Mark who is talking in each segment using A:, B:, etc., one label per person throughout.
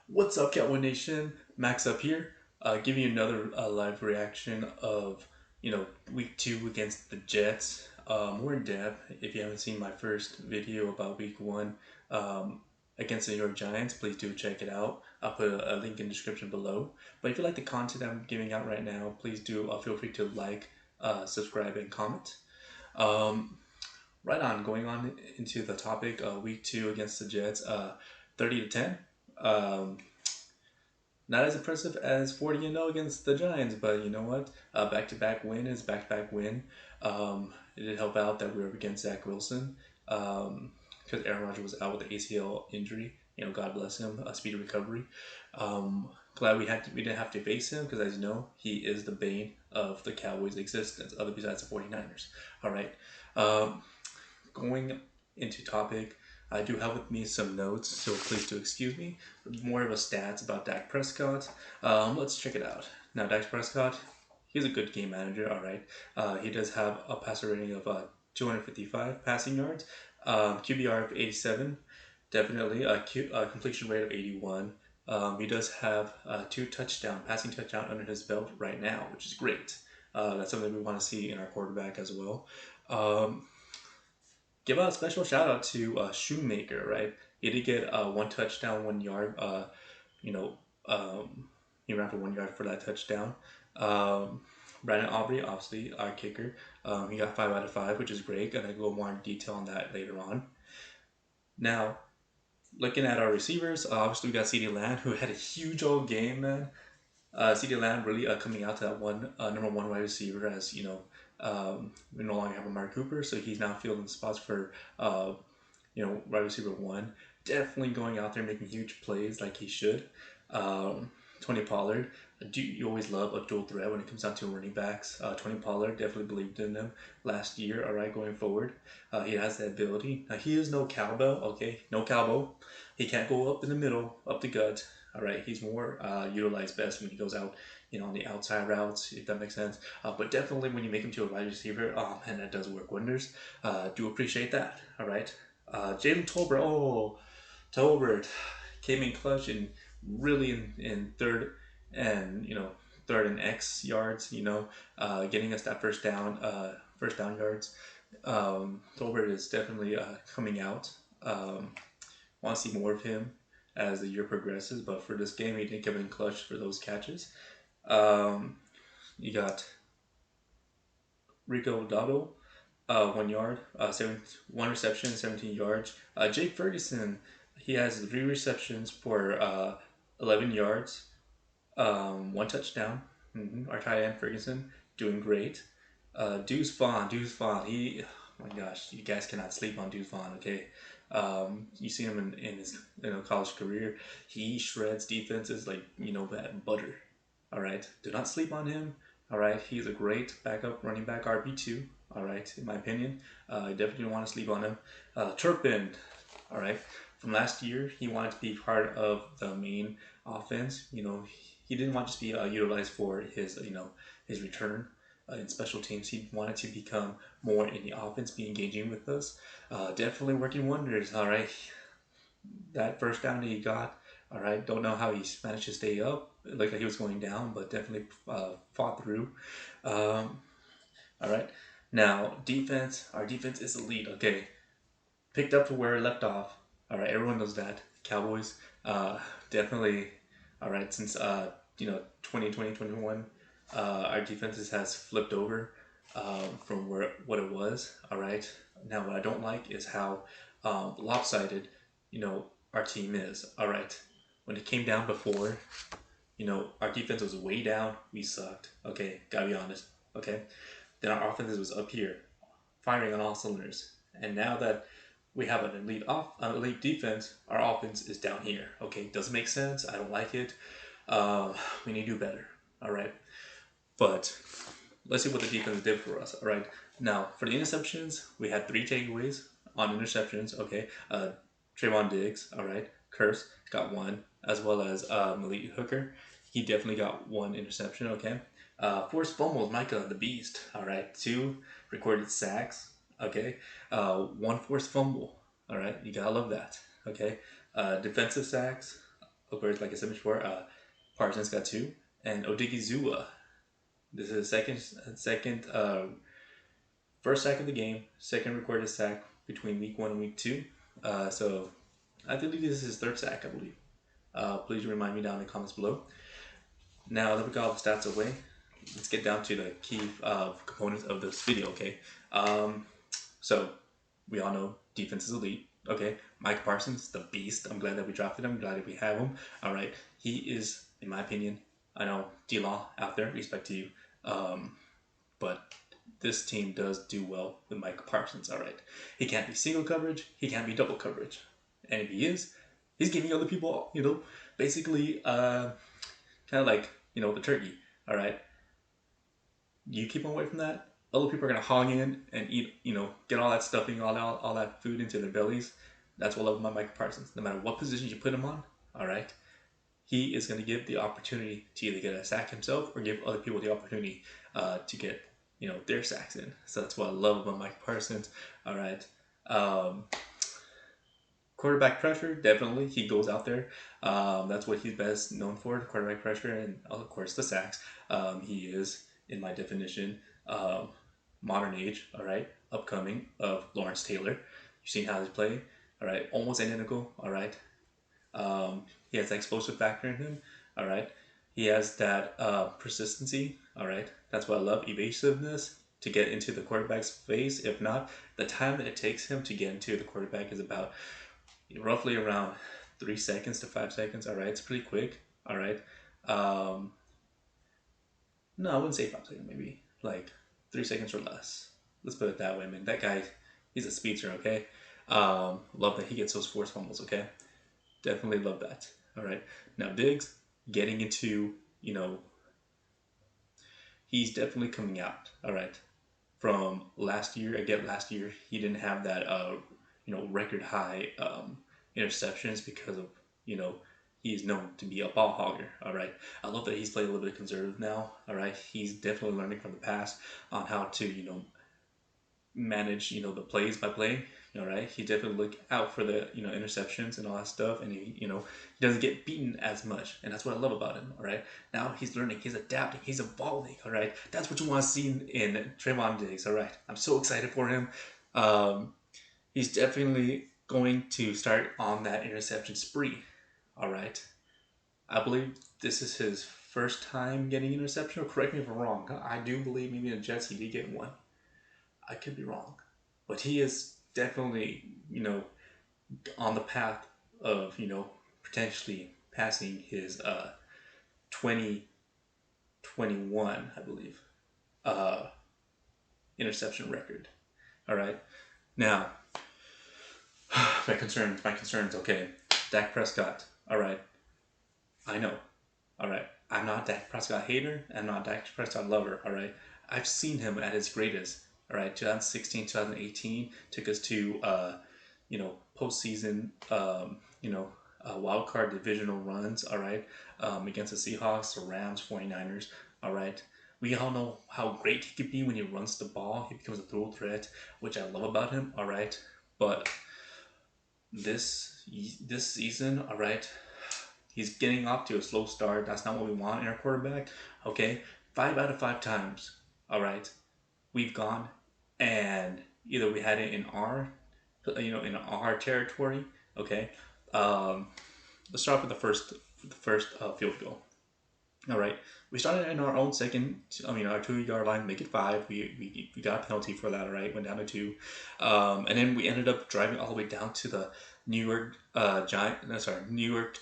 A: What's up, Cowboy Nation? Max up here, giving you another live reaction of week two against the Jets. More in depth. If you haven't seen my first video about week one against the New York Giants, please do check it out. I'll put a link in the description below. But if you like the content I'm giving out right now, please do feel free to like, subscribe, and comment. Um, right on, going on into the topic. Week two against the Jets. 30-10. Um, Not as impressive as 40-0 against the Giants, but you know what? Back-to-back win is back-to-back win. It did help out that we were up against Zach Wilson because Aaron Rodgers was out with the ACL injury. God bless him. A speedy recovery. Glad we didn't have to face him because, as you know, he is the bane of the Cowboys' existence, other besides the 49ers. All right. Um, Going into topic, I do have with me some notes, so please do excuse me. More of a stats about Dak Prescott. Let's check it out. Now, Dak Prescott, he's a good game manager, all right. He does have a passer rating of 255 passing yards, QBR of 87, definitely a completion rate of 81. He does have passing touchdown under his belt right now, which is great. That's something we want to see in our quarterback as well. Um, Give a special shout out to Shoemaker, right? He did get one touchdown, 1 yard. You know, he ran for 1 yard for that touchdown. Um, Brandon Aubrey, obviously our kicker, he got 5 out of 5, which is great. Gonna go more in detail on that later on. Now, looking at our receivers, obviously we got CeeDee Lamb, who had a huge old game, man. CeeDee Lamb really coming out to that number one wide receiver, as you know, we no longer have Amari Cooper, so he's now filling spots for wide receiver one. Definitely going out there making huge plays like he should. Tony Pollard, you always love a dual threat when it comes down to running backs. Tony Pollard definitely believed in him last year. All right, going forward, he has that ability. Now he is no cowbell. Okay, no cowbell. He can't go up in the middle, up the gut. All right, he's more utilized best when he goes out, on the outside routes, if that makes sense. But definitely when you make him to a wide receiver, oh man, that does work wonders. Do appreciate that. All right, Jalen Tolbert. Oh, Tolbert came in clutch and really in third and third and X yards. Getting us that first down yards. Tolbert is definitely coming out. Want to see more of him as the year progresses, but for this game, he didn't come in clutch for those catches. You got Rico Dabo, 1 yard, one reception, 17 yards. Jake Ferguson, he has 3 receptions for 11 yards, one touchdown. Our tight end Ferguson doing great. Deuce Vaughn, oh my gosh, you guys cannot sleep on Deuce Vaughn, okay? You see him in his college career. He shreds defenses like butter. All right, do not sleep on him. All right, he's a great backup running back, RB2. All right, in my opinion, I definitely don't want to sleep on him. Turpin, all right, from last year, he wanted to be part of the main offense. He didn't want to just be utilized for his return in special teams. He wanted to become more in the offense, be engaging with us. Definitely working wonders. All right, that first down that he got. All right, don't know how he managed to stay up. It looked like he was going down, but definitely fought through. Um, all right, now defense. Our defense is elite. Okay, picked up to where it left off. All right, everyone knows that. Cowboys, definitely. All right, since 2020, 21, our defenses has flipped over from what it was. All right, now what I don't like is how lopsided our team is. All right, when it came down before, our defense was way down. We sucked. Okay, gotta be honest. Okay, then our offense was up here, firing on all cylinders. And now that we have an elite defense, our offense is down here. Okay, doesn't make sense. I don't like it. We need to do better. All right, but let's see what the defense did for us. All right, now for the interceptions, we had 3 takeaways on interceptions. Okay, Trayvon Diggs. All right, Curse got one, as well as Malik Hooker. He definitely got one interception. Okay, forced fumbles. Micah the Beast. All right, 2 recorded sacks. Okay, one forced fumble. All right, you gotta love that. Okay, defensive sacks. of course, like I said before, Parsons got 2, and Odigizua. This is the first sack of the game, second recorded sack between week 1 and week 2. So I believe this is his 3rd sack, I believe. Please remind me down in the comments below. Now that we got all the stats away, let's get down to the key components of this video, okay? So we all know defense is elite, okay? Mike Parsons, the beast. I'm glad that we drafted him. I'm glad that we have him. All right, he is, in my opinion, I know D-Law out there, respect to you, but this team does do well with Mike Parsons. All right, he can't be single coverage, he can't be double coverage, and if he is, he's giving other people, basically, kind of like the turkey. All right, you keep away from that, other people are gonna hog in and eat, get all that stuffing, all that food into their bellies. That's what I love about Mike Parsons. No matter what position you put him on, all right, he is going to give the opportunity to either get a sack himself or give other people the opportunity to get their sacks in. So that's what I love about Mike Parsons. All right. Quarterback pressure, definitely. He goes out there. That's what he's best known for, quarterback pressure, and of course the sacks. He is, in my definition, modern age, all right, upcoming of Lawrence Taylor. You've seen how he's playing, all right, almost identical, all right. He has that explosive factor in him, all right. He has that persistency, all right. That's what I love, evasiveness to get into the quarterback's face. If not, the time that it takes him to get into the quarterback is about roughly around 3 seconds to 5 seconds, all right. It's pretty quick, all right. No, I wouldn't say 5 seconds, maybe like 3 seconds or less. Let's put it that way, man. That guy, he's a speedster, okay? Love that he gets those forced fumbles, okay? Definitely love that. All right. Now, Diggs, getting into, he's definitely coming out, all right? From last year, last year, he didn't have that, record high interceptions because of, he's known to be a ball hogger, all right? I love that he's played a little bit conservative now, all right? He's definitely learning from the past on how to, manage, the plays by play, all right? He definitely look out for the, interceptions and all that stuff, and he doesn't get beaten as much, and that's what I love about him, all right? Now he's learning, he's adapting, he's evolving, all right? That's what you want to see in Trayvon Diggs, all right? I'm so excited for him. He's definitely going to start on that interception spree, all right? I believe this is his first time getting interception, or correct me if I'm wrong. I do believe maybe in the Jets he did get one. I could be wrong, but he is definitely, on the path of, potentially passing his 2021, I believe, interception record. All right. Now, my concerns, okay. Dak Prescott, all right. I know, all right. I'm not a Dak Prescott hater. I'm not a Dak Prescott lover, all right. I've seen him at his greatest. All right, 2016, 2018 took us to, postseason, wild card divisional runs. All right, against the Seahawks, the Rams, 49ers. All right, we all know how great he could be when he runs the ball. He becomes a throw threat, which I love about him. All right, but this season, all right, he's getting off to a slow start. That's not what we want in our quarterback. Okay, 5 out of 5 times. All right, we've gone and either we had it in our, in our territory. Okay, let's start with the first field goal. All right, we started in our own our 2-yard line, make it 5. We got a penalty for that. All right, went down to 2, and then we ended up driving all the way down to the New York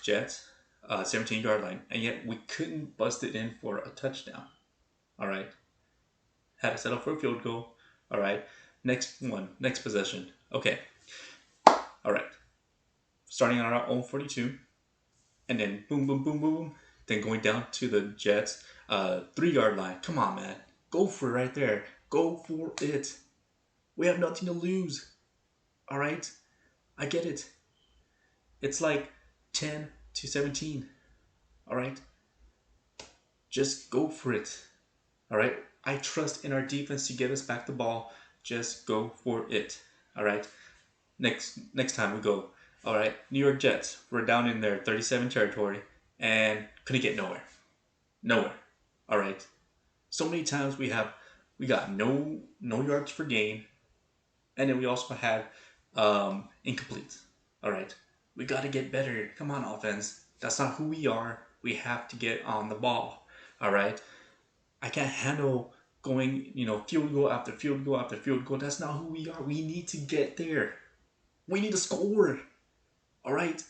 A: Jets 17-yard line, and yet we couldn't bust it in for a touchdown. All right. Had to settle for a field goal. All right. Next possession. Okay. All right. Starting on our own 42. And then boom, boom, boom, boom. Then going down to the Jets 3-yard line. Come on, man. Go for it right there. Go for it. We have nothing to lose. All right. I get it. It's like 10-17. All right. Just go for it. All right. I trust in our defense to get us back the ball. Just go for it. All right. Next time we go. All right, New York Jets were down in their 37 territory and couldn't get nowhere. Nowhere. All right. So many times we got no yards per gain, and then we also had incomplete. All right. We got to get better. Come on, offense. That's not who we are. We have to get on the ball. All right. I can't handle going, field goal after field goal after field goal. That's not who we are. We need to get there. We need to score. All right.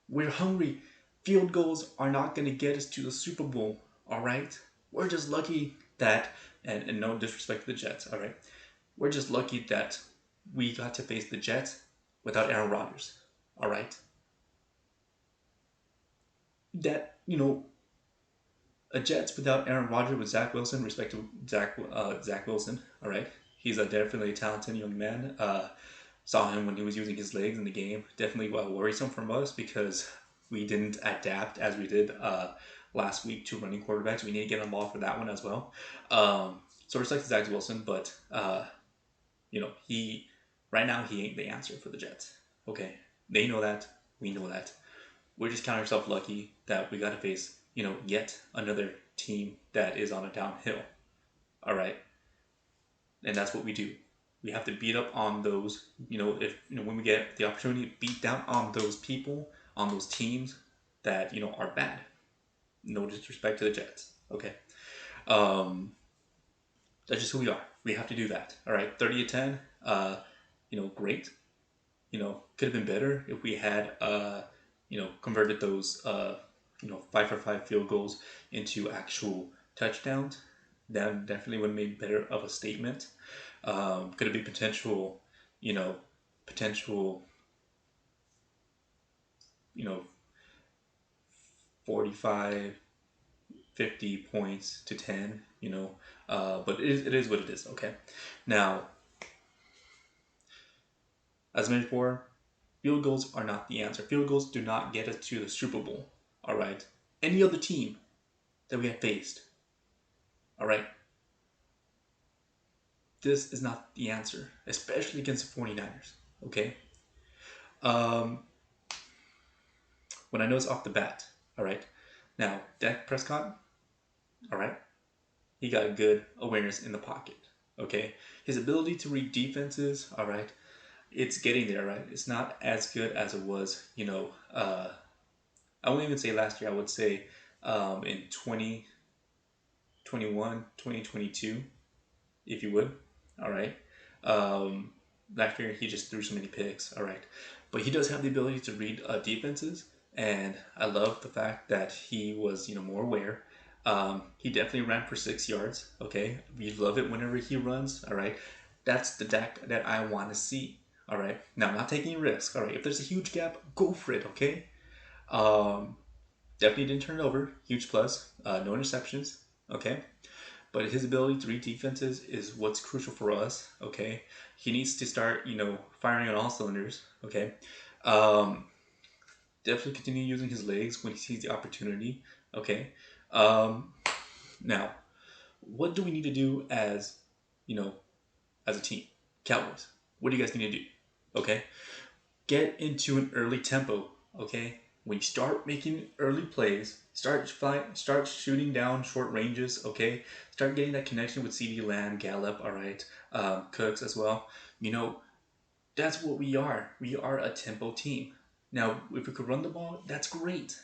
A: We're hungry. Field goals are not going to get us to the Super Bowl. All right. We're just lucky that, and no disrespect to the Jets. All right. We're just lucky that we got to face the Jets without Aaron Rodgers. All right. That, a Jets without Aaron Rodgers with Zach Wilson, respect to Zach Wilson. All right. He's a definitely talented young man. Saw him when he was using his legs in the game. Definitely worrisome from us because we didn't adapt as we did last week to running quarterbacks. We need to get on ball for that one as well. So respect to Zach Wilson, but he right now he ain't the answer for the Jets. Okay, they know that. We know that. We're just counting ourselves lucky that we got to face yet another team that is on a downhill. All right, and that's what we do. We have to beat up on those. If when we get the opportunity to beat down on those people, on those teams that are bad. No disrespect to the Jets. Okay, that's just who we are. We have to do that. All right, 30-10. Great. Could have been better if we had converted those 5-for-5 field goals into actual touchdowns. That definitely would have made better of a statement. Could have been potential 45, 50 points to 10, but it is what it is. Okay, now as mentioned before, field goals are not the answer. Field goals do not get us to the Super Bowl. All right, any other team that we have faced, all right, this is not the answer, especially against the 49ers. Okay, when I know it's off the bat. All right, now Dak Prescott, all right, he got good awareness in the pocket. Okay, his ability to read defenses, all right, it's getting there, right? It's not as good as it was, I won't even say last year. I would say in 2021, 2022, if you would. All right. Last year, he just threw so many picks. All right. But he does have the ability to read defenses. And I love the fact that he was, more aware. He definitely ran for 6 yards. Okay. We love it whenever he runs. All right. That's the Dak that I want to see. All right. Now, I'm not taking a risk. All right. If there's a huge gap, go for it. Okay. Definitely didn't turn it over. Huge plus. No interceptions. Okay. But his ability to read defenses is what's crucial for us. Okay. He needs to start, firing on all cylinders. Okay. Definitely continue using his legs when he sees the opportunity. Okay. Now, what do we need to do as a team? Cowboys. What do you guys need to do? Okay. Get into an early tempo. Okay. When you start making early plays, start shooting down short ranges. Okay. Start getting that connection with CeeDee Lamb, Gallup. All right. Cooks as well. That's what we are. We are a tempo team. Now, if we could run the ball, that's great.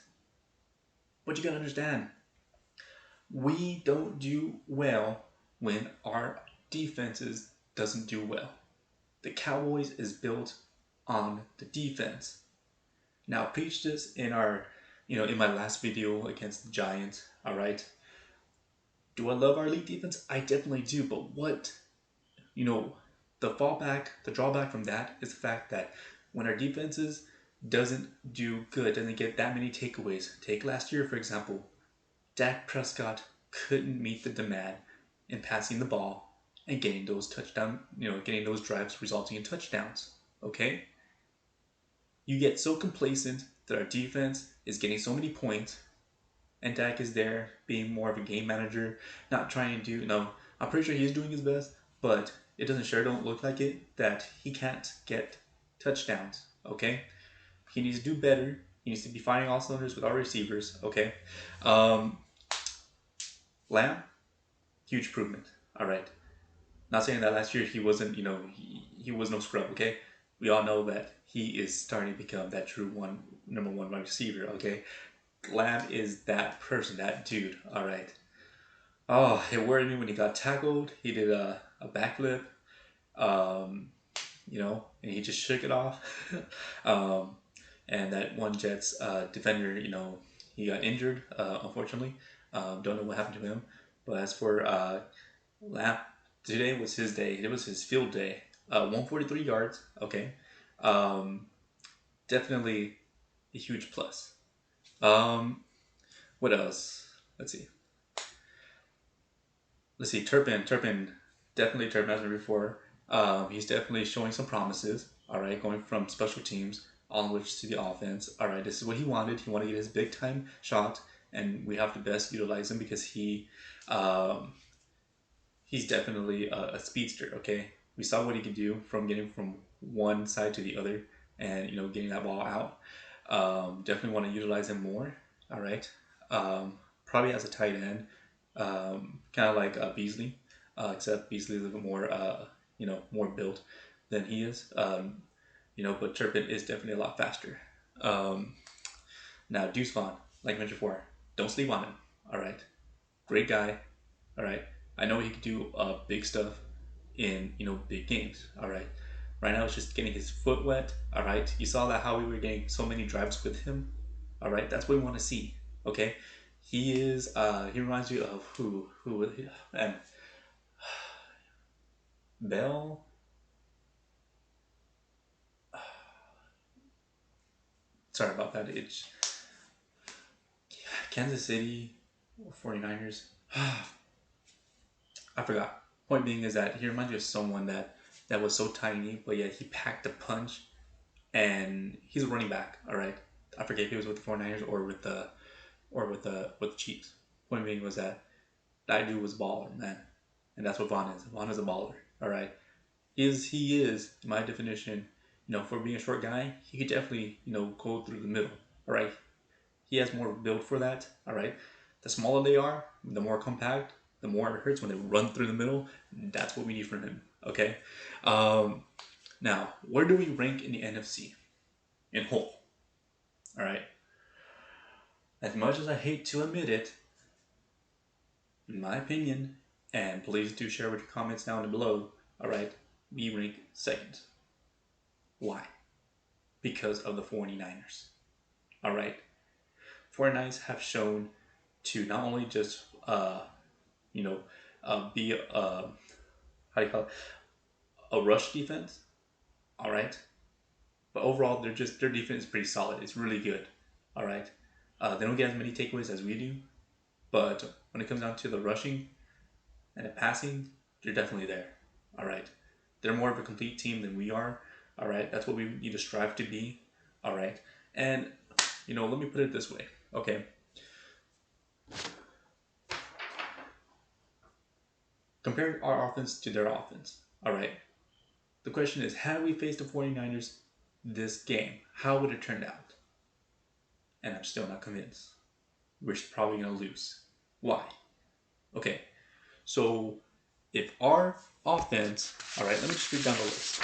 A: But you gotta understand, we don't do well when our defenses doesn't do well. The Cowboys is built on the defense. Now, I preached this in in my last video against the Giants. All right. Do I love our elite defense? I definitely do. But the drawback from that is the fact that when our defenses doesn't do good, doesn't get that many takeaways. Take last year, for example. Dak Prescott couldn't meet the demand in passing the ball and getting those getting those drives resulting in touchdowns. Okay? You get so complacent that our defense is getting so many points, and Dak is there being more of a game manager, not trying to do. I'm pretty sure he's doing his best, but it don't look like it that he can't get touchdowns. Okay, He needs to do better. He needs to be firing all cylinders with our receivers. Okay. Um, Lamb, huge improvement. All right. Not saying that last year he wasn't, he was no scrub. Okay. We all know that he is starting to become that true number one wide receiver. Okay. Lamb is that person, that dude. All right. Oh, it worried me when he got tackled. He did a backflip. Um, and he just shook it off. um, and that one Jets defender, he got injured, unfortunately. Don't know what happened to him. But as for Lamp, today was his day. It was his field day. 143 yards. Okay. Um, Definitely a huge plus. What else? Let's see. Turpin, definitely Turpin as before. He's definitely showing some promises. All right, going from special teams onwards to the offense. All right, this is what he wanted. He wanted to get his big time shot, and we have to best utilize him because um, he's definitely a speedster. Okay, we saw what he could do from getting from one side to the other, and getting that ball out. Definitely want to utilize him more. All right, probably as a tight end, kind of like Beasley, except Beasley is a little bit more more built than he is. But Turpin is definitely a lot faster. Um, Now Deuce Vaughn, like I mentioned before, don't sleep on him. All right, great guy. All right, I know he could do big stuff in big games. All right, right now it's just getting his foot wet. All right, you saw that how we were getting so many drives with him. All right, that's what we want to see. Okay, he reminds you of who and Bell. Sorry about that. It's Kansas City 49ers. I forgot. Point being is that he reminds you of someone that was so tiny, but yet he packed a punch, and he's a running back. All right, I forget if he was with the 49ers or with the Chiefs. Point being was that dude was a baller, man, and that's what Vaughn is. Vaughn is a baller. All right, he is in my definition. For being a short guy, he could definitely go through the middle. All right, he has more build for that. All right, the smaller they are, the more compact, the more it hurts when they run through the middle. That's what we need from him. Okay. Um, Now, where do we rank in the NFC in whole? All right. As much as I hate to admit it, in my opinion, and please do share with your comments down below. All right, we rank second. Why? Because of the 49ers. All right. 49ers have shown to not only just be how do you call it, a rush defense. All right, but overall their defense is pretty solid. It's really good. All right, they don't get as many takeaways as we do, but when it comes down to the rushing and the passing, they're definitely there. All right, they're more of a complete team than we are. All right, that's what we need to strive to be. All right, and let me put it this way. Okay, compare our offense to their offense. All right, the question is, had we faced the 49ers this game, how would it turn out? And I'm still not convinced. We're probably going to lose. Why? Okay, so if our offense, all right, let me just read down the list.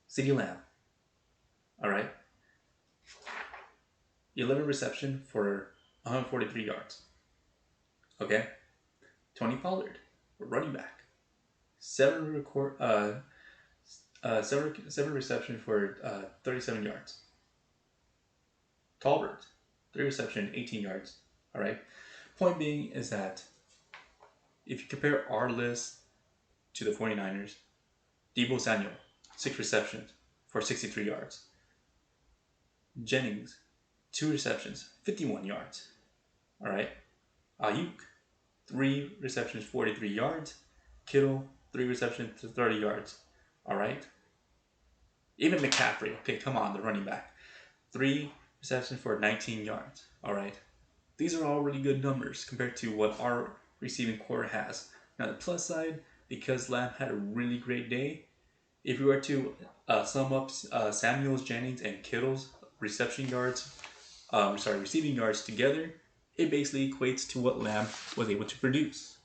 A: CeeDee Lamb, all right, 11 reception for 143 yards. Okay, Tony Pollard, running back, seven reception for 37 yards. Tolbert, 3 reception, 18 yards. All right. Point being is that if you compare our list to the 49ers, Deebo Samuel, 6 receptions for 63 yards. Jennings, 2 receptions, 51 yards. All right. Ayuk, 3 receptions, 43 yards. Kittle, 3 receptions to 30 yards. All right. Even McCaffrey, okay, come on, the running back, 3 receptions for 19 yards. All right. These are all really good numbers compared to what our receiving core has. Now, the plus side, because Lamb had a really great day, If you were to sum up Samuels, Jennings, and Kittle's reception yards, receiving yards together, it basically equates to what Lamb was able to produce.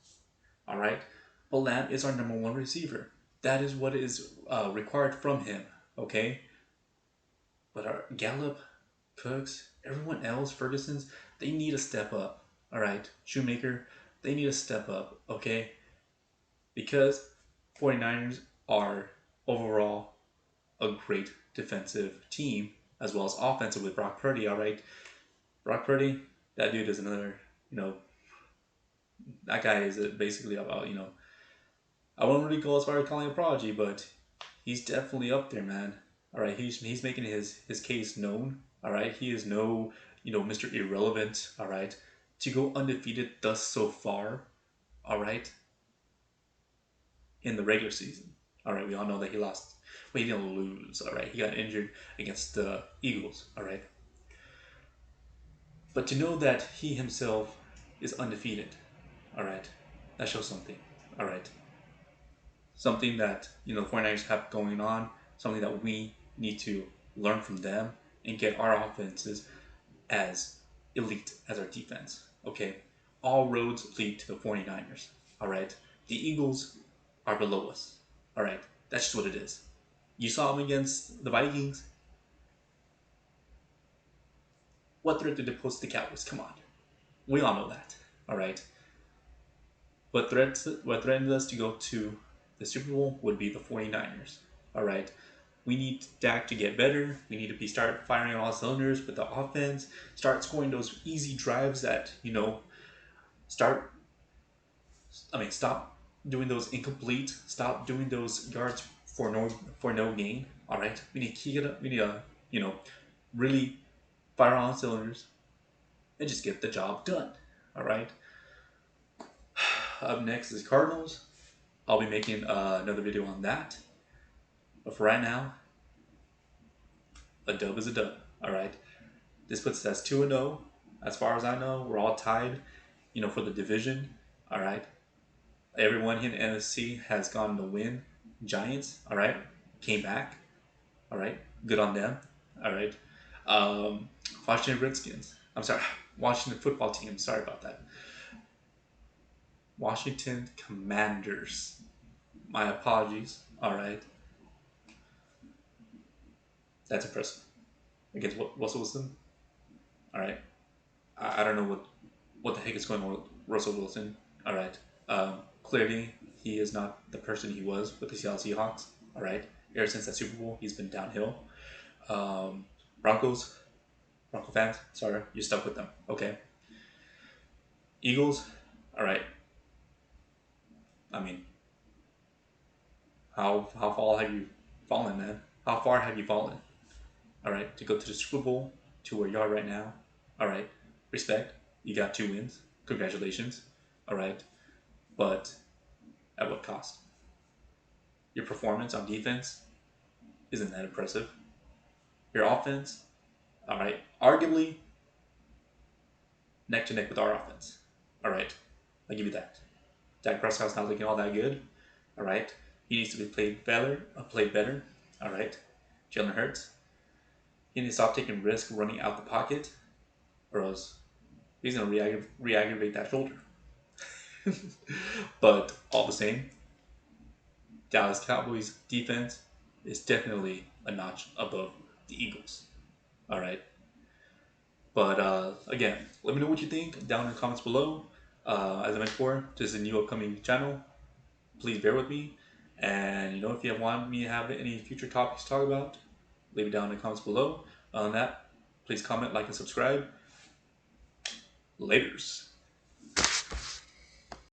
A: All right, but Lamb is our number one receiver. That is what is required from him. Okay, but our Gallup, Cooks, everyone else, Ferguson's, they need to step up. All right, Shoemaker, they need to step up. Okay, because 49ers are overall a great defensive team as well as offensive with Brock Purdy. All right, Brock Purdy, that dude is another. That guy is basically about I wouldn't really go as far as calling a prodigy, but he's definitely up there, man. All right, he's making his case known. All right, he is no Mr. Irrelevant. All right, to go undefeated thus so far. All right, in the regular season. All right, we all know that he lost. Well, he didn't lose. All right, he got injured against the Eagles. All right, but to know that he himself is undefeated. All right, that shows something. All right, something that the 49ers have going on, something that we need to learn from them and get our offenses as elite as our defense. Okay, all roads lead to the 49ers. All right, the Eagles are below us. All right, that's just what it is. You saw them against the Vikings. What threat did they pose to the Cowboys? Come on, we all know that. All right, what threatened us to go to the Super Bowl would be the 49ers. All right, we need Dak to get better. We need to start firing on all cylinders with the offense. Start scoring those easy drives that start. Stop doing those incomplete. Stop doing those yards for no gain. All right, we need to keep it up. We need to really fire on all cylinders and just get the job done. All right. Up next is Cardinals. I'll be making another video on that. But for right now, a dub is a dub. All right. This puts us as 2-0. As far as I know, we're all tied, for the division. All right. Everyone here in the NFC has gone to win. Giants, all right, came back. All right. Good on them. All right. Washington Redskins. I'm sorry. Washington football team. Sorry about that. Washington Commanders. My apologies. All right. That's impressive. Against Russell Wilson. All right. I don't know what the heck is going on with Russell Wilson. All right. Clearly, he is not the person he was with the Seattle Seahawks. All right. Ever since that Super Bowl, he's been downhill. Bronco fans, sorry, you're stuck with them. Okay. Eagles, all right. I mean, how far have you fallen, man? How far have you fallen? All right, to go to the Super Bowl, to where you are right now. All right, respect. You got 2 wins. Congratulations. All right, but at what cost? Your performance on defense isn't that impressive. Your offense, all right, arguably neck to neck with our offense. All right, I'll give you that. Dak Prescott's not looking all that good. All right, he needs to be played better. All right, Jalen Hurts, he needs to stop taking risks running out the pocket, or else he's gonna re-aggravate that shoulder. But all the same, Dallas Cowboys defense is definitely a notch above the Eagles. All right. But again, let me know what you think down in the comments below. As I mentioned before, this is a new upcoming channel. Please bear with me. And if you want me to have any future topics to talk about, leave it down in the comments below. On that, please comment, like, and subscribe. Laters.